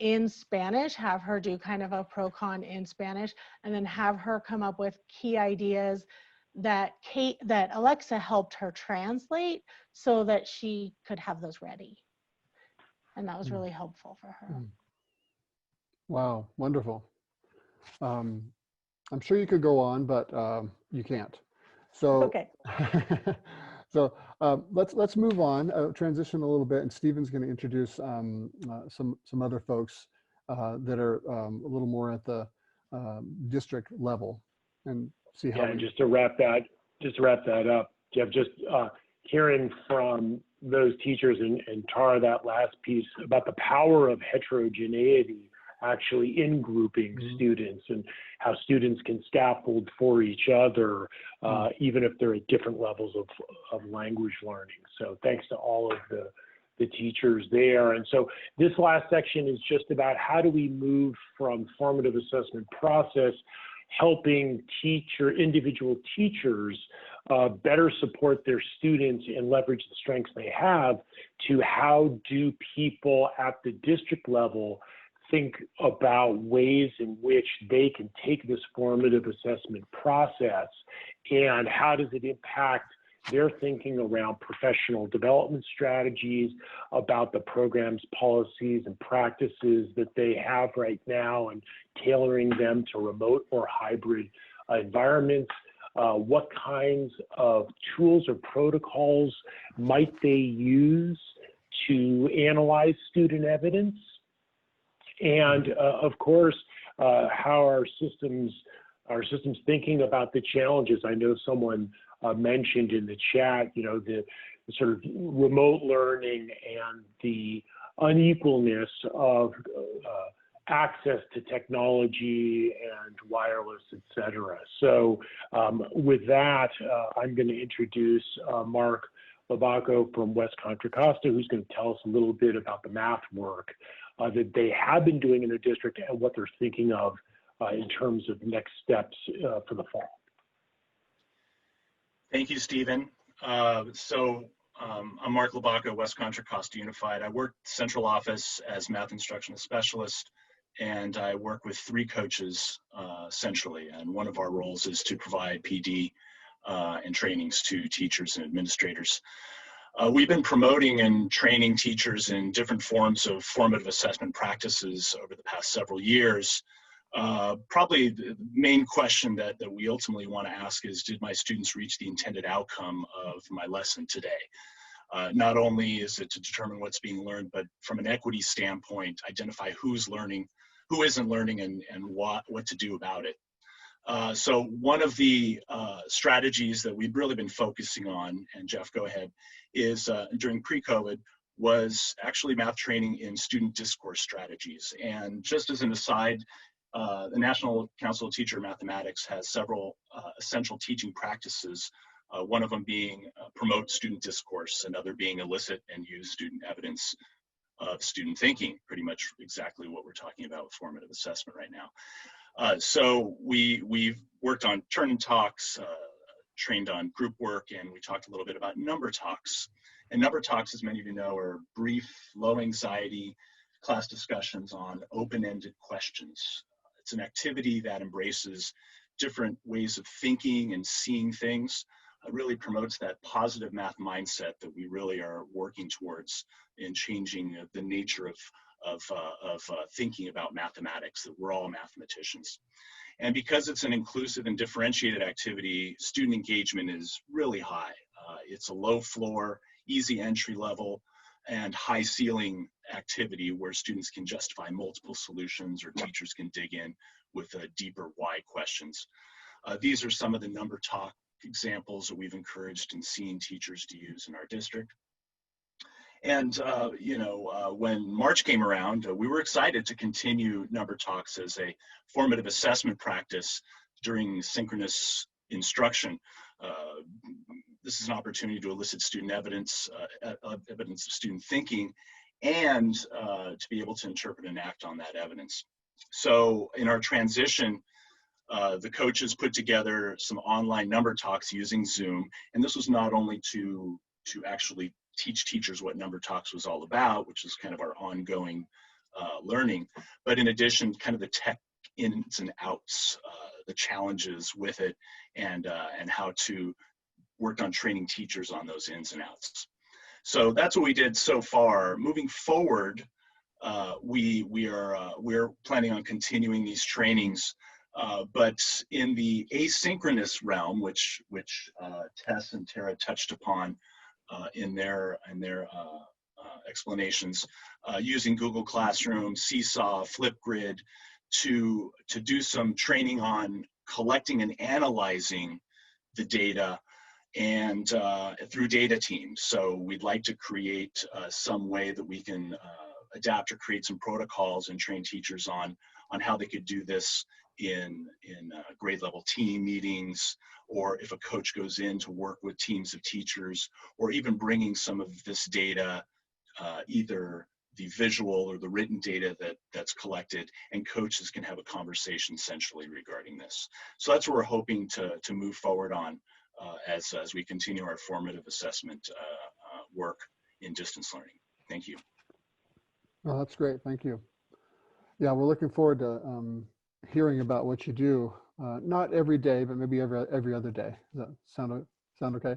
in Spanish, have her do kind of a pro-con in Spanish, and then have her come up with key ideas that Alexa helped her translate so that she could have those ready. And that was really helpful for her. Wow, wonderful. I'm sure you could go on, but you can't. So, okay. So let's move on, transition a little bit, and Stephen's going to introduce some other folks that are a little more at the district level, and see how. Yeah, just to wrap that up, Jeff, just hearing from those teachers and Tara, that last piece about the power of heterogeneity actually in grouping students, and how students can scaffold for each other, even if they're at different levels of language learning. So thanks to all of the teachers there. And so this last section is just about how do we move from formative assessment process, helping individual teachers better support their students and leverage the strengths they have, to how do people at the district level think about ways in which they can take this formative assessment process, and how does it impact their thinking around professional development strategies, about the programs, policies, and practices that they have right now, and tailoring them to remote or hybrid environments. What kinds of tools or protocols might they use to analyze student evidence? And of course, how our systems thinking about the challenges. I know someone mentioned in the chat, the sort of remote learning and the unequalness of access to technology and wireless, et cetera. So with that, I'm going to introduce Mark Labaco from West Contra Costa, who's going to tell us a little bit about the math work that they have been doing in their district and what they're thinking of in terms of next steps for the fall. Thank you, Stephen. I'm Mark Labaco, West Contra Costa Unified. I work central office as math instructional specialist, and I work with 3 coaches centrally. And one of our roles is to provide PD and trainings to teachers and administrators. We've been promoting and training teachers in different forms of formative assessment practices over the past several years. Probably the main question that we ultimately want to ask is, did my students reach the intended outcome of my lesson today? Not only is it to determine what's being learned, but from an equity standpoint, identify who's learning, who isn't learning, and what to do about it. So one of the strategies that we've really been focusing on, and Jeff, go ahead, is during pre-COVID, was actually math training in student discourse strategies. And just as an aside, the National Council of Teacher Mathematics has several essential teaching practices, one of them being promote student discourse, another being elicit and use student evidence of student thinking, pretty much exactly what we're talking about with formative assessment right now. So we've worked on turn and talks, trained on group work, and we talked a little bit about number talks. And number talks, as many of you know, are brief, low anxiety class discussions on open-ended questions. It's an activity that embraces different ways of thinking and seeing things. It really promotes that positive math mindset that we really are working towards in changing the nature of thinking about mathematics, that we're all mathematicians. And because it's an inclusive and differentiated activity, student engagement is really high. It's a low floor, easy entry level, and high ceiling activity where students can justify multiple solutions, or teachers can dig in with deeper why questions. These are some of the number talk examples that we've encouraged and seen teachers to use in our district. And when March came around, we were excited to continue number talks as a formative assessment practice during synchronous instruction. This is an opportunity to elicit student evidence, evidence of student thinking, and to be able to interpret and act on that evidence. So in our transition, the coaches put together some online number talks using Zoom, and this was not only to actually teach teachers what number talks was all about, which is kind of our ongoing learning. But in addition, kind of the tech ins and outs, the challenges with it, and how to work on training teachers on those ins and outs. So that's what we did so far. Moving forward, we're planning on continuing these trainings, but in the asynchronous realm, which Tess and Tara touched upon in their explanations, using Google Classroom, Seesaw, Flipgrid, to do some training on collecting and analyzing the data, and through data teams. So we'd like to create some way that we can adapt or create some protocols and train teachers on how they could do this in grade level team meetings, or if a coach goes in to work with teams of teachers, or even bringing some of this data, either the visual or the written data that's collected, and coaches can have a conversation centrally regarding this. So that's what we're hoping to move forward on as we continue our formative assessment work in distance learning. Thank you. Oh, that's great. Thank you. Yeah, we're looking forward to hearing about what you do. Not every day, but maybe every other day. Does that sound okay?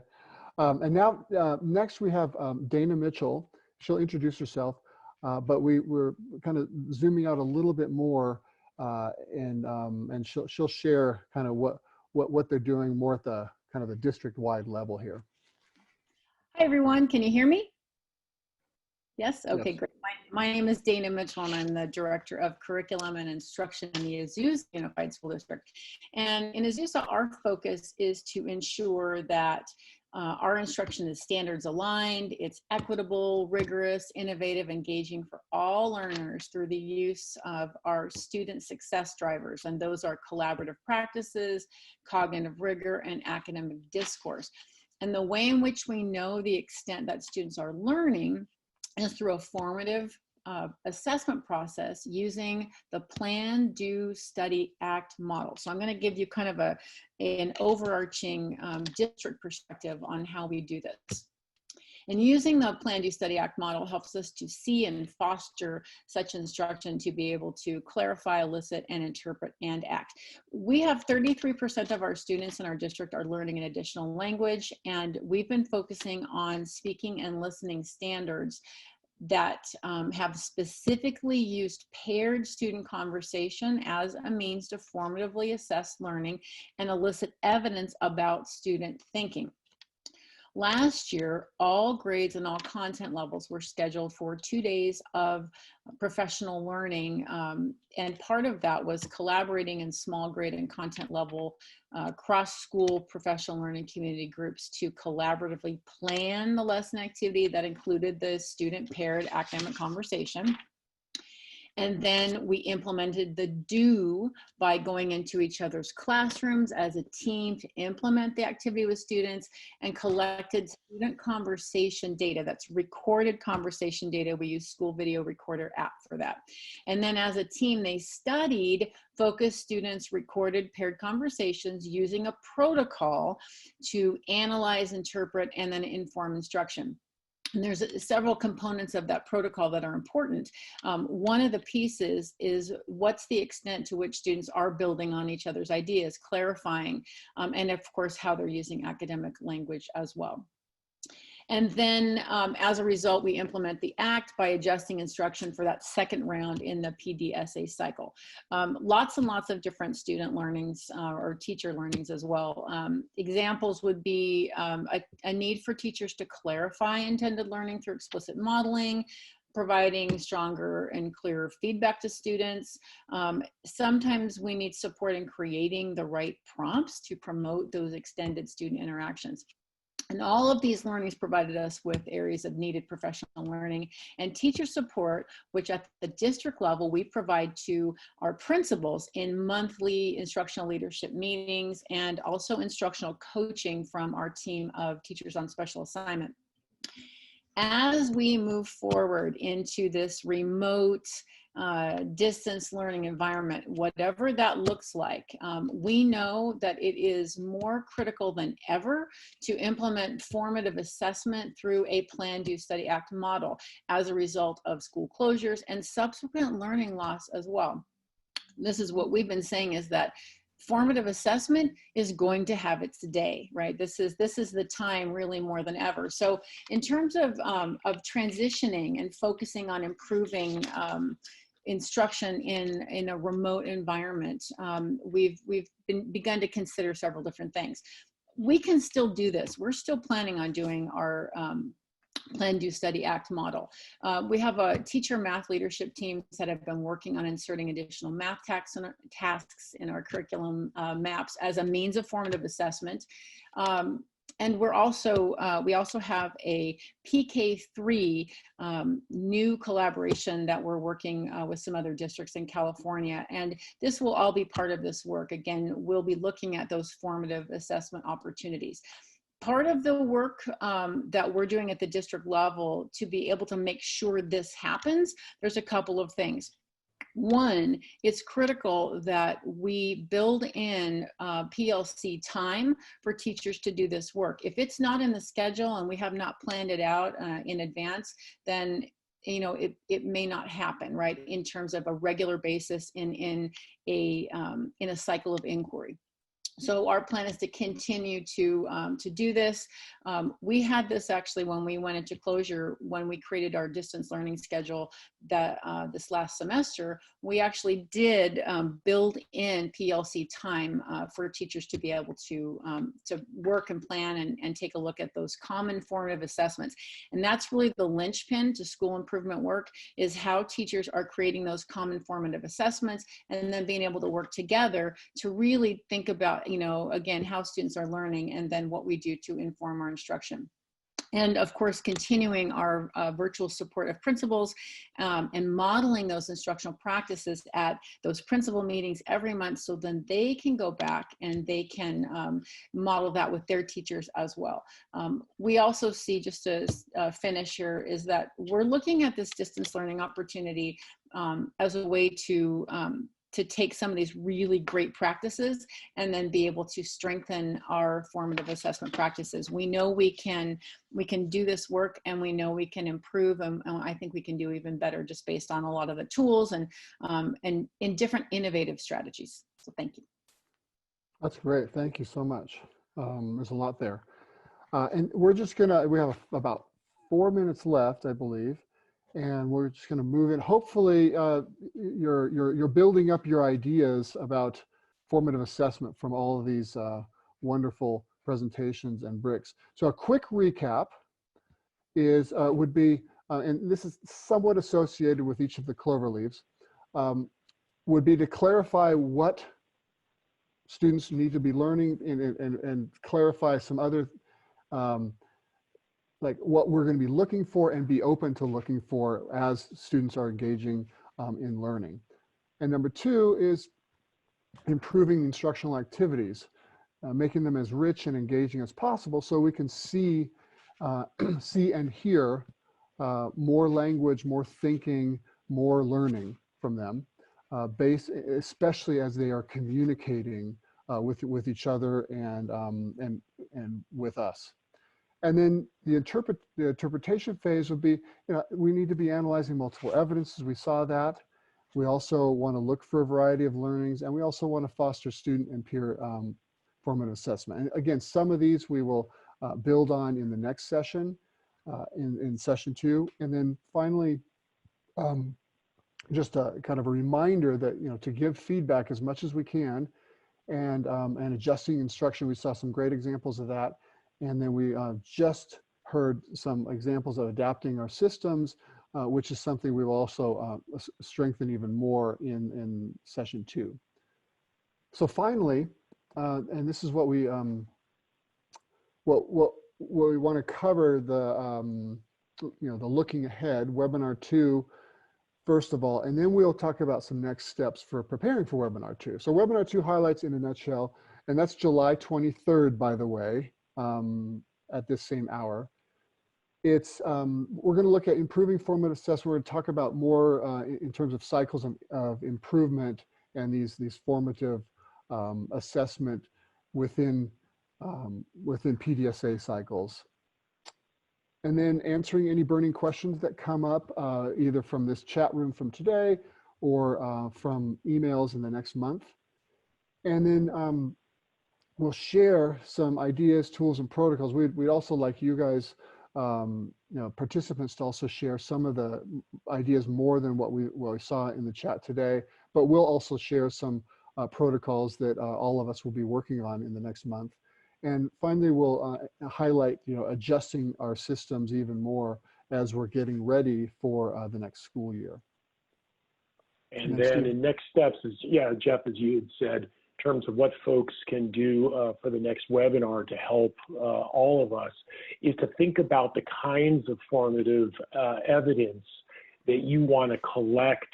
And now, next we have Dana Mitchell. She'll introduce herself, but we're kind of zooming out a little bit more, and she'll share kind of what they're doing more at the kind of the district-wide level here. Hi everyone, can you hear me? Yes, okay, Yes. great. My name is Dana Mitchell, and I'm the Director of Curriculum and Instruction in the Azusa Unified School District. And in Azusa, our focus is to ensure that our instruction is standards aligned, it's equitable, rigorous, innovative, engaging for all learners through the use of our student success drivers. And those are collaborative practices, cognitive rigor, and academic discourse. And the way in which we know the extent that students are learning is through a formative assessment process using the Plan, Do, Study, Act model. So I'm going to give you kind of an overarching district perspective on how we do this. And using the Plan, Do, Study, Act model helps us to see and foster such instruction to be able to clarify, elicit, and interpret and act. We have 33% of our students in our district are learning an additional language, and we've been focusing on speaking and listening standards that have specifically used paired student conversation as a means to formatively assess learning and elicit evidence about student thinking. Last year, all grades and all content levels were scheduled for 2 days of professional learning, and part of that was collaborating in small grade and content level cross-school professional learning community groups to collaboratively plan the lesson activity that included the student paired academic conversation. And then we implemented the do by going into each other's classrooms as a team to implement the activity with students, and collected student conversation data. That's recorded conversation data. We use School Video Recorder app for that. And then as a team, they studied focus students' recorded paired conversations using a protocol to analyze, interpret, and then inform instruction. And there's several components of that protocol that are important. One of the pieces is what's the extent to which students are building on each other's ideas, clarifying, and of course, how they're using academic language as well. And then as a result, we implement the ACT by adjusting instruction for that second round in the PDSA cycle. Lots and lots of different student learnings or teacher learnings as well. Examples would be a need for teachers to clarify intended learning through explicit modeling, providing stronger and clearer feedback to students. Sometimes we need support in creating the right prompts to promote those extended student interactions. And all of these learnings provided us with areas of needed professional learning and teacher support, which at the district level, we provide to our principals in monthly instructional leadership meetings, and also instructional coaching from our team of teachers on special assignment. As we move forward into this remote distance learning environment, whatever that looks like, we know that it is more critical than ever to implement formative assessment through a Plan, Do, Study, Act model as a result of school closures and subsequent learning loss as well. This is what we've been saying, is that formative assessment is going to have its day, right? This is the time really more than ever. So in terms of transitioning and focusing on improving instruction in a remote environment, we've begun to consider several different things. We can still do this. We're still planning on doing our Plan, Do, Study, Act model. We have a teacher math leadership teams that have been working on inserting additional math tasks in our curriculum maps as a means of formative assessment. And we're also, we also have a PK3 new collaboration that we're working with some other districts in California. And this will all be part of this work. Again, we'll be looking at those formative assessment opportunities. Part of the work that we're doing at the district level to be able to make sure this happens, there's a couple of things. One, it's critical that we build in PLC time for teachers to do this work. If it's not in the schedule and we have not planned it out in advance, then it may not happen, right, in terms of a regular basis in a cycle of inquiry. So our plan is to continue to do this. We had this actually when we went into closure, when we created our distance learning schedule that this last semester, we actually did build in PLC time for teachers to be able to work and plan and take a look at those common formative assessments. And that's really the linchpin to school improvement work, is how teachers are creating those common formative assessments and then being able to work together to really think about, again, how students are learning and then what we do to inform our instruction. And of course, continuing our virtual support of principals and modeling those instructional practices at those principal meetings every month, so then they can go back and they can model that with their teachers as well. We also see, just to finish here, is that we're looking at this distance learning opportunity as a way to take some of these really great practices and then be able to strengthen our formative assessment practices. We know we can do this work, and we know we can improve, and I think we can do even better just based on a lot of the tools and in different innovative strategies. So thank you. That's great. Thank you so much. There's a lot there. And we're just gonna, we have about 4 minutes left, I believe. And we're just going to move in. Hopefully, you're building up your ideas about formative assessment from all of these wonderful presentations and bricks. So a quick recap is would be, and this is somewhat associated with each of the clover leaves, would be to clarify what students need to be learning and clarify some other like what we're going to be looking for and be open to looking for as students are engaging in learning. And number two is improving instructional activities, making them as rich and engaging as possible so we can see and hear more language, more thinking, more learning from them, especially as they are communicating with each other and with us. And then the interpretation phase would be, we need to be analyzing multiple evidences. We saw that. We also want to look for a variety of learnings, and we also want to foster student and peer formative assessment. And again, some of these we will build on in the next session, in session 2. And then finally, just a kind of a reminder that, to give feedback as much as we can, and adjusting instruction. We saw some great examples of that. And then we just heard some examples of adapting our systems, which is something we will also strengthen even more in session 2. So finally, and this is what we want to cover, the the looking ahead, webinar 2, first of all, and then we'll talk about some next steps for preparing for webinar 2. So webinar 2 highlights in a nutshell, and that's July 23rd, by the way. At this same hour. it's we're going to look at improving formative assessment. We're going to talk about more in terms of cycles of improvement and these formative assessment within PDSA cycles. And then answering any burning questions that come up either from this chat room from today or from emails in the next month. And then we'll share some ideas, tools, and protocols. We'd also like you guys, participants, to also share some of the ideas more than what we saw in the chat today. But we'll also share some protocols that all of us will be working on in the next month. And finally, we'll highlight, adjusting our systems even more as we're getting ready for the next school year. And then in next steps is, yeah, Jeff, as you had said, in terms of what folks can do for the next webinar to help all of us, is to think about the kinds of formative evidence that you want to collect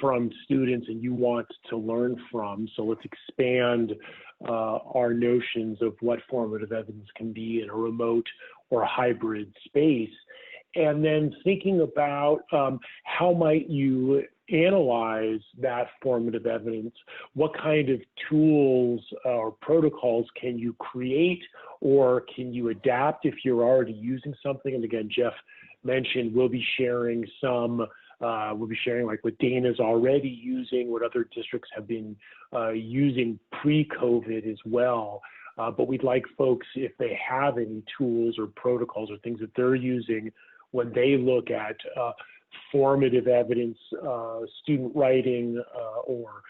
from students and you want to learn from. So let's expand our notions of what formative evidence can be in a remote or hybrid space. And then thinking about how might you analyze that formative evidence, what kind of tools or protocols can you create, or can you adapt if you're already using something? And again, Jeff mentioned we'll be sharing some, like what Dana's already using, what other districts have been using pre-COVID as well. But we'd like folks, if they have any tools or protocols or things that they're using when they look at formative evidence, student writing, or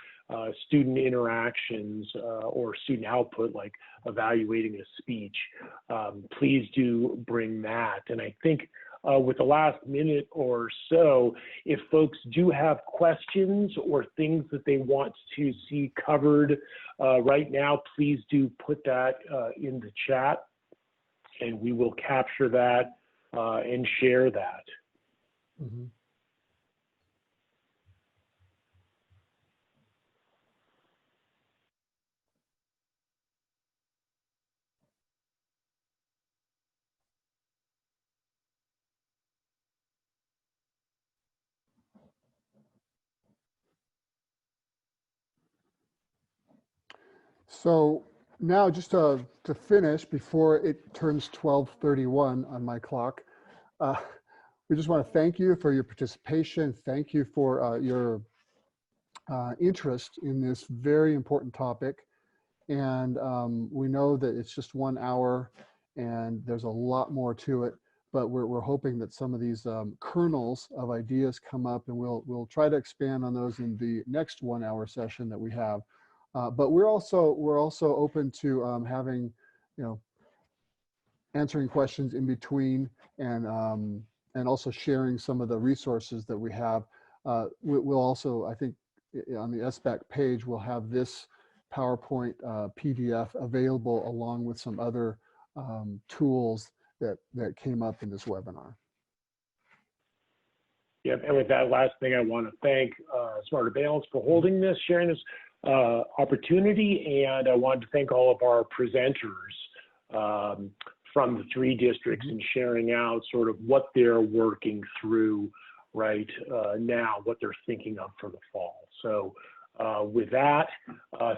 student interactions, or student output, like evaluating a speech, please do bring that. And I think with the last minute or so, if folks do have questions or things that they want to see covered right now, please do put that in the chat, and we will capture that and share that. Mm-hmm. So now, just to finish before it turns 12:31 on my clock, we just want to thank you for your participation. Thank you for your interest in this very important topic. And we know that it's just 1 hour and there's a lot more to it, but we're hoping that some of these kernels of ideas come up, and we'll try to expand on those in the next 1 hour session that we have. But we're also open to having, answering questions in between, and also sharing some of the resources that we have. We'll also, I think, on the SBAC page, we'll have this PowerPoint PDF available along with some other tools that came up in this webinar. Yeah, and with that last thing, I want to thank Smarter Balance for holding this, sharing this opportunity, and I want to thank all of our presenters from the 3 districts and sharing out sort of what they're working through right now, what they're thinking of for the fall. So with that,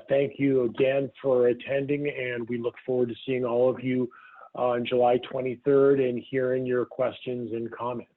thank you again for attending, and we look forward to seeing all of you on July 23rd and hearing your questions and comments.